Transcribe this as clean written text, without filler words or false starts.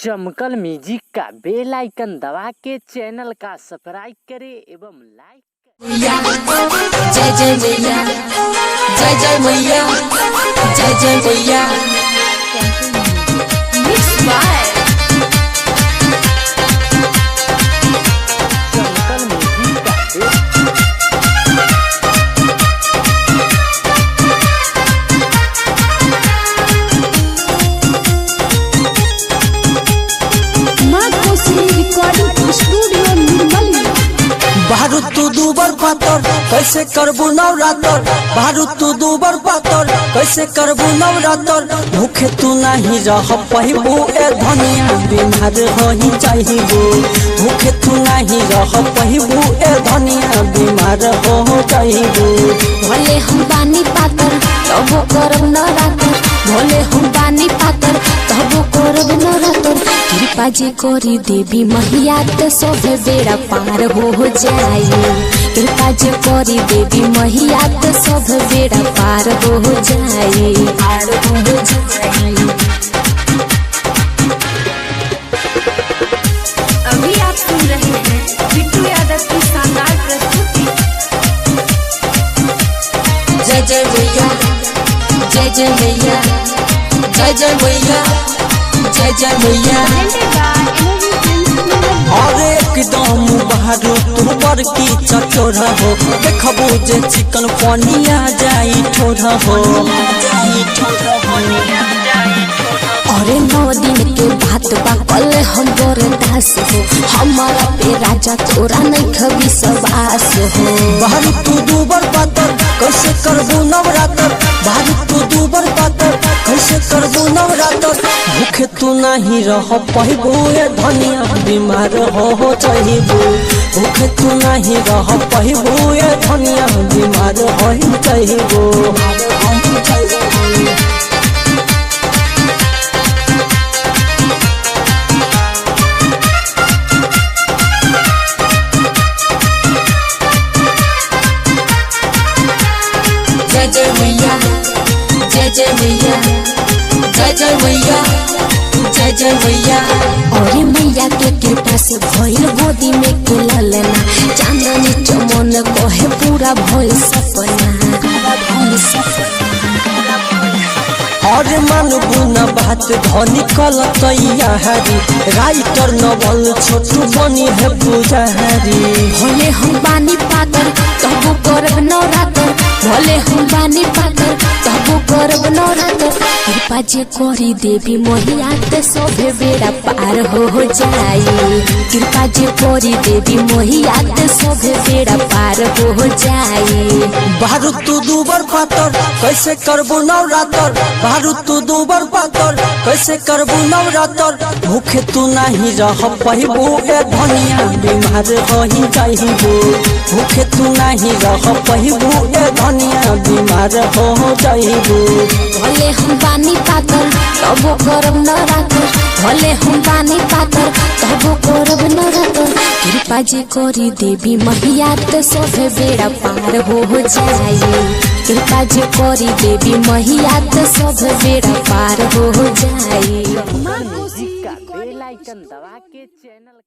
चमकल म्यूजिक का बेल आइकन दबा के चैनल का सब्सक्राइब करें एवं लाइक जय जय मैया जय जय मैया जय जय मैया मिक्स बाय चमकल म्यूजिक का माँ कोसी रिकॉर्डिंग स्टूडियो निर्मली। बारू तू दूबर पातर कैसे करबू नवरातर, बारू तू दूबर पातर कैसे करबू नवरातर। भूखे तू नहीं रह पहिबू ए धनिया बीमार होही चाहिबू। भूखे तू नहीं रह पहिबू ए धनिया बीमार हो चाहिबू। भले हम बानी पातर तबो करब नवरातर, भले हम बानी पातर तबो करब नवरातर। कृपा जे करी देवी मैया तो सब बेड़ा पार हो जाए। कृपा जे करी देवी मैया तो सब बेड़ा पार हो जाए, पार हो जाए। अभी आप सुन रहे हैं बिट्टू यादव की शानदार प्रस्तुति। जय जय मैया जय जय मैया जय जय मैया जय जय मैया। और एकदम बारू तू बड़की चचोरा हो, देखबू जे चिकन पनिया जाई ठोरा हो। अरे 9 दिन के बात बा कल हम बरदास हो, हमारा पे राजा तोरा नहीं खबी सब आस हो। बारू तू दूबर पातर कैसे करबू नवरातर, बारू तू दूबर पातर कैसे करबू नवरातर। भूखे तू नहीं रह पहिबू ए धनिया बीमार हो चाहिबू। भूखे तू नहीं रह पहिबू ए धनिया बीमार हो चाहिबू। जय जय मैया जय जय मैया जय जय मैया जय जय मैया। अरे मैया के कृपा से भइल गोदी में के ललना, चांदनी चमन कहे पूरा भइल सपना। और मानबू न बात धनी कल तैयारी, राइटर नवल छोटू बनी है पुजारी। भले हम बानी पातर तबो करब नवरातर, भले हम बानी पातर तबो करब नवरातर। कृपा जे करी देवी मैया तो सब बेड़ा पार हो जाए। कृपा जे करी देवी मैया तो सब बेड़ा पार हो जाए। बारू तू दूबर पातर कैसे करबू नवरातर, बारू तू दूबर पातर कैसे करबू नवरातर। भूखे तू नहीं रह पहिबू ए धनिया बीमार होही चाहिबू। भूखे तू नहीं रह पहिबू ए धनिया बीमार हो चाहिबू। भले हम बानी पातर तबो करब नवरातर, भले हम बानी पातर तबो करब नवरातर। कृपा जे करी देवी मैया तो सब बेड़ा पार हो जाए। कृपा जे करी देवी मैया तो सब बेड़ा पार हो जाए। म्यूजिक का बेल आइकन दबा के चैनल